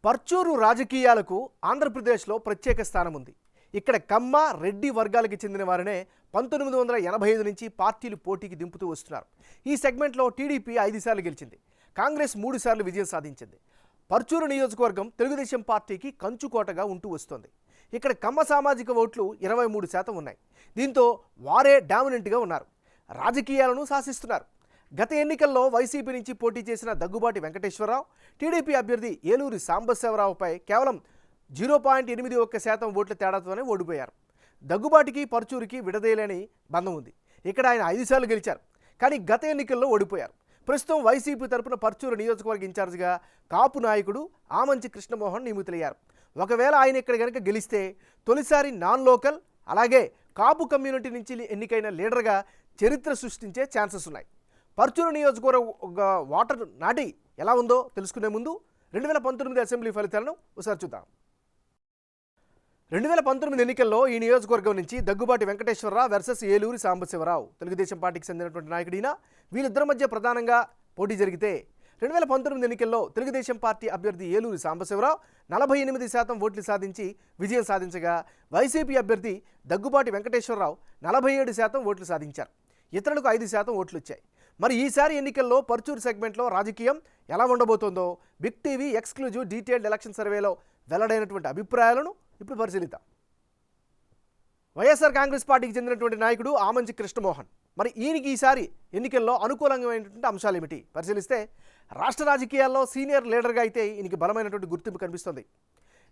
పర్చూరు రాజకీయాలకు ఆంధ్రప్రదేశ్లో ప్రత్యేక స్థానం ఉంది. ఇక్కడ కమ్మ రెడ్డి వర్గాలకు చెందిన వారినే 1985 నుంచి పార్టీలు పోటీకి దింపుతూ వస్తున్నారు. ఈ సెగ్మెంట్లో టీడీపీ 5 సార్లు గెలిచింది, కాంగ్రెస్ 3 సార్లు విజయం సాధించింది. పర్చూరు నియోజకవర్గం తెలుగుదేశం పార్టీకి కంచుకోటగా ఉంటూ వస్తోంది. ఇక్కడ కమ్మ సామాజిక ఓట్లు 23% ఉన్నాయి. దీంతో వారే డామినెంట్గా ఉన్నారు, రాజకీయాలను శాసిస్తున్నారు. గత ఎన్నికల్లో వైసీపీ నుంచి పోటీ చేసిన దగ్గుబాటి వెంకటేశ్వరరావు టీడీపీ అభ్యర్థి ఏలూరి సాంబశివరావుపై కేవలం 0.81% ఓట్ల తేడాతోనే ఓడిపోయారు. దగ్గుబాటికి పర్చూరుకి విడదీయలేని బంధం ఉంది. ఇక్కడ ఆయన 5 సార్లు గెలిచారు, కానీ గత ఎన్నికల్లో ఓడిపోయారు. ప్రస్తుతం వైసీపీ తరపున పర్చూరు నియోజకవర్గ ఇన్ఛార్జిగా కాపు నాయకుడు ఆమంచి కృష్ణమోహన్ నియమితులయ్యారు. ఒకవేళ ఆయన ఇక్కడ కనుక గెలిస్తే తొలిసారి నాన్ లోకల్, అలాగే కాపు కమ్యూనిటీ నుంచి ఎన్నికైన లీడర్గా చరిత్ర సృష్టించే ఛాన్సెస్ ఉన్నాయి. పర్చూరు నియోజకవర్గ వాటర్ నాటి ఎలా ఉందో తెలుసుకునే ముందు 2019 అసెంబ్లీ ఫలితాలను ఒకసారి చూద్దాం. 2019 ఎన్నికల్లో ఈ నియోజకవర్గం నుంచి దగ్గుబాటి వెంకటేశ్వరరావు వర్సెస్ ఏలూరి సాంబశివరావు, తెలుగుదేశం పార్టీకి చెందినటువంటి నాయకుడిన, వీళ్ళిద్దరి మధ్య ప్రధానంగా పోటీ జరిగితే 2019 ఎన్నికల్లో తెలుగుదేశం పార్టీ అభ్యర్థి ఏలూరి సాంబశివరావు 48% ఓట్లు సాధించి విజయం సాధించగా, వైసీపీ అభ్యర్థి దగ్గుబాటి వెంకటేశ్వరరావు 47% ఓట్లు సాధించారు. ఇతరులకు 5% ఓట్లు వచ్చాయి. మరి ఈసారి ఎన్నికల్లో పర్చూరు సెగ్మెంట్లో రాజకీయం ఎలా ఉండబోతోందో big TV exclusive detailed election సర్వేలో వెల్లడైనటువంటి అభిప్రాయాలను ఇప్పుడు పరిశీలిద్దాం. వైఎస్ఆర్ కాంగ్రెస్ పార్టీకి చెందినటువంటి నాయకుడు ఆమంచి కృష్ణమోహన్, మరి ఈయనకి ఈసారి ఎన్నికల్లో అనుకూలంగామైనటువంటి అంశాలు ఏమిటి పరిశీలిస్తే, రాష్ట్ర రాజకీయాల్లో సీనియర్ లీడర్గా అయితే ఈయనకి బలమైనటువంటి గుర్తింపు కనిపిస్తుంది.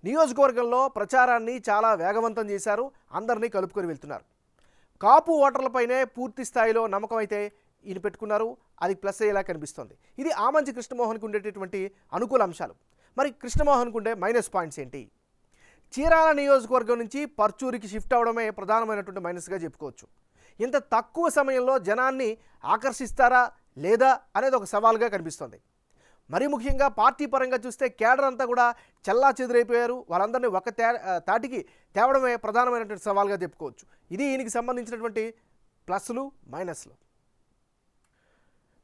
నియోజకవర్గంలో ప్రచారాన్ని చాలా వేగవంతం చేశారు, అందరినీ కలుపుకొని వెళ్తున్నారు. కాపు ఓటర్లపైనే పూర్తి స్థాయిలో నమ్మకం అయితే ఈయన పెట్టుకున్నారు, అది ప్లస్ అయ్యేలా కనిపిస్తోంది. ఇది ఆమంచి కృష్ణమోహన్కి ఉండేటటువంటి అనుకూల అంశాలు. మరి కృష్ణమోహన్కు ఉండే మైనస్ పాయింట్స్ ఏంటి? చీరాల నియోజకవర్గం నుంచి పర్చూరికి షిఫ్ట్ అవడమే ప్రధానమైనటువంటి మైనస్గా చెప్పుకోవచ్చు. ఇంత తక్కువ సమయంలో జనాన్ని ఆకర్షిస్తారా లేదా అనేది ఒక సవాల్గా కనిపిస్తోంది. మరీ ముఖ్యంగా పార్టీ పరంగా చూస్తే కేడర్ అంతా కూడా చల్లా చెదురైపోయారు, వాళ్ళందరినీ ఒక తాటికి తేవడమే ప్రధానమైనటువంటి సవాల్గా చెప్పుకోవచ్చు. ఇది ఈయనకి సంబంధించినటువంటి ప్లస్లు మైనస్లు.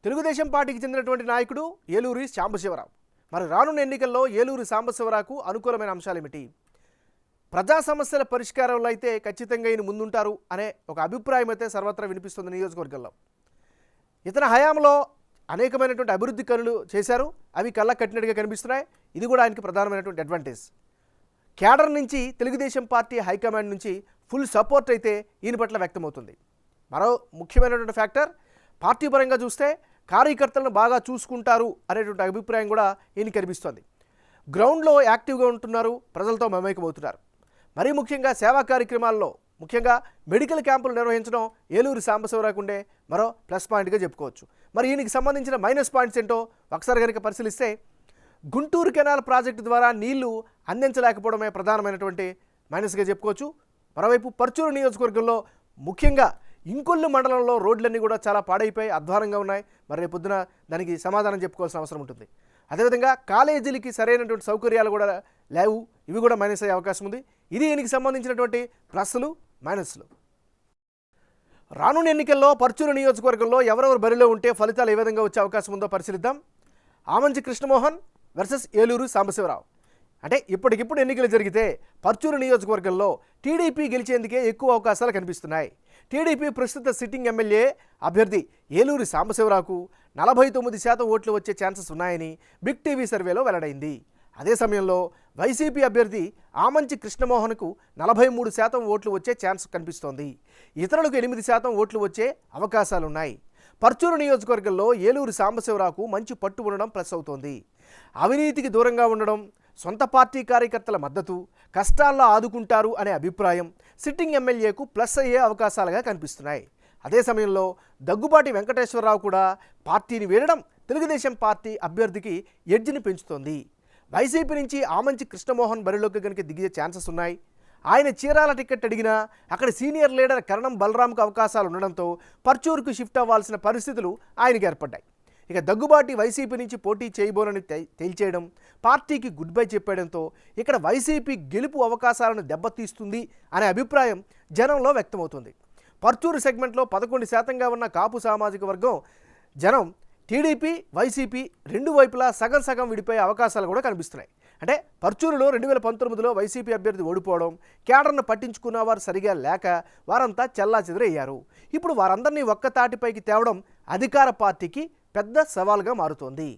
తెలుగుదేశం పార్టీకి చెందినటువంటి నాయకుడు ఏలూరి సాంబశివరావు, మరి రానున్న ఎన్నికల్లో ఏలూరి సాంబశివరావుకు అనుకూలమైన అంశాలు ఏమిటి? ప్రజా సమస్యల పరిష్కారంలో అయితే ఖచ్చితంగా ఈయన ముందుంటారు అనే ఒక అభిప్రాయం అయితే సర్వత్రా వినిపిస్తుంది నియోజకవర్గంలో. ఇతని హయాంలో అనేకమైనటువంటి అభివృద్ధి పనులు చేశారు, అవి కళ్ళ కట్టినట్టుగా కనిపిస్తున్నాయి. ఇది కూడా ఆయనకి ప్రధానమైనటువంటి అడ్వాంటేజ్. కేడర్ నుంచి తెలుగుదేశం పార్టీ హైకమాండ్ నుంచి ఫుల్ సపోర్ట్ అయితే ఈయన పట్ల వ్యక్తమవుతుంది. మరో ముఖ్యమైనటువంటి ఫ్యాక్టర్, పార్టీ పరంగా చూస్తే కార్యకర్తలను బాగా చూసుకుంటారు అనేటువంటి అభిప్రాయం కూడా ఈయన కనిపిస్తోంది. గ్రౌండ్లో యాక్టివ్గా ఉంటున్నారు, ప్రజలతో మమేకమవుతున్నారు. మరీ ముఖ్యంగా సేవా కార్యక్రమాల్లో, ముఖ్యంగా మెడికల్ క్యాంపులు నిర్వహించడం ఏలూరి సాంబశివరావుకు ఉండే మరో ప్లస్ పాయింట్గా చెప్పుకోవచ్చు. మరి ఈయనకి సంబంధించిన మైనస్ పాయింట్స్ ఏంటో ఒకసారి కనుక పరిశీలిస్తే, గుంటూరు కెనాల్ ప్రాజెక్టు ద్వారా నీళ్లు అందించలేకపోవడమే ప్రధానమైనటువంటి మైనస్గా చెప్పుకోవచ్చు. మరోవైపు పర్చూరు నియోజకవర్గంలో ముఖ్యంగా ఇంకొల్లు మండలంలో రోడ్లన్నీ కూడా చాలా పాడైపోయి అధ్వానంగా ఉన్నాయి. మరి రేపు పొద్దున దానికి సమాధానం చెప్పుకోవాల్సిన అవసరం ఉంటుంది. అదేవిధంగా కాలేజీలకి సరైనటువంటి సౌకర్యాలు కూడా లేవు, ఇవి కూడా మైనస్ అయ్యే అవకాశం ఉంది. ఇది దీనికి సంబంధించినటువంటి ప్లస్లు మైనస్లు. రానున్న ఎన్నికల్లో పర్చూరు నియోజకవర్గంలో ఎవరెవరు బరిలో ఉంటే ఫలితాలు ఏ విధంగా వచ్చే అవకాశం ఉందో పరిశీలిద్దాం. ఆమంచి కృష్ణమోహన్ వర్సెస్ ఏలూరు సాంబశివరావు. అంటే ఇప్పటికిప్పుడు ఎన్నికలు జరిగితే పర్చూరు నియోజకవర్గంలో టీడీపీ గెలిచేందుకే ఎక్కువ అవకాశాలు కనిపిస్తున్నాయి. టీడీపీ ప్రస్తుత సిట్టింగ్ ఎమ్మెల్యే అభ్యర్థి ఏలూరి సాంబశివరావుకు 49% ఓట్లు వచ్చే ఛాన్సెస్ ఉన్నాయని బిగ్ టీవీ సర్వేలో వెల్లడైంది. అదే సమయంలో వైసీపీ అభ్యర్థి ఆమంచి కృష్ణమోహన్కు 43% ఓట్లు వచ్చే ఛాన్స్ కనిపిస్తోంది. ఇతరులకు 8% ఓట్లు వచ్చే అవకాశాలున్నాయి. పర్చూరు నియోజకవర్గంలో ఏలూరి సాంబశివరావుకు మంచి పట్టు ఉండడం ప్లస్ అవుతోంది. అవినీతికి దూరంగా ఉండడం, సొంత పార్టీ కార్యకర్తల మద్దతు, కష్టాల్లో ఆదుకుంటారు అనే అభిప్రాయం సిట్టింగ్ ఎమ్మెల్యేకు ప్లస్ అయ్యే అవకాశాలుగా కనిపిస్తున్నాయి. అదే సమయంలో దగ్గుబాటి వెంకటేశ్వరరావు కూడా పార్టీని వీడడం తెలుగుదేశం పార్టీ అభ్యర్థికి ఎడ్జిని పెంచుతోంది. వైసీపీ నుంచి ఆమంచి కృష్ణమోహన్ బరిలోకి కనుక దిగే ఛాన్సెస్ ఉన్నాయి. ఆయన చీరాల టికెట్ అడిగినా అక్కడ సీనియర్ లీడర్ కరణం బలరాంకు అవకాశాలు ఉండడంతో పర్చూరుకు షిఫ్ట్ అవ్వాల్సిన పరిస్థితులు ఆయనకి ఏర్పడ్డాయి. ఇక దగ్గుబాటి వైసీపీ నుంచి పోటీ చేయబోనని తేల్చేయడం, పార్టీకి గుడ్ బై చెప్పడంతో ఇక్కడ వైసీపీ గెలుపు అవకాశాలను దెబ్బతీస్తుంది అనే అభిప్రాయం జనంలో వ్యక్తమవుతుంది. పర్చూరు సెగ్మెంట్లో 11% ఉన్న కాపు సామాజిక వర్గం జనం టీడీపీ వైసీపీ రెండు వైపులా సగం సగం విడిపోయే అవకాశాలు కూడా కనిపిస్తున్నాయి. అంటే పర్చూరులో 2019లో వైసీపీ అభ్యర్థి ఓడిపోవడం, కేడర్ను పట్టించుకున్న వారు సరిగా లేక వారంతా చెల్లాచెదురయ్యారు. ఇప్పుడు వారందరినీ ఒక్క తాటిపైకి తేవడం అధికార పార్టీకి పెద్ద సవాల్గా మారుతోంది.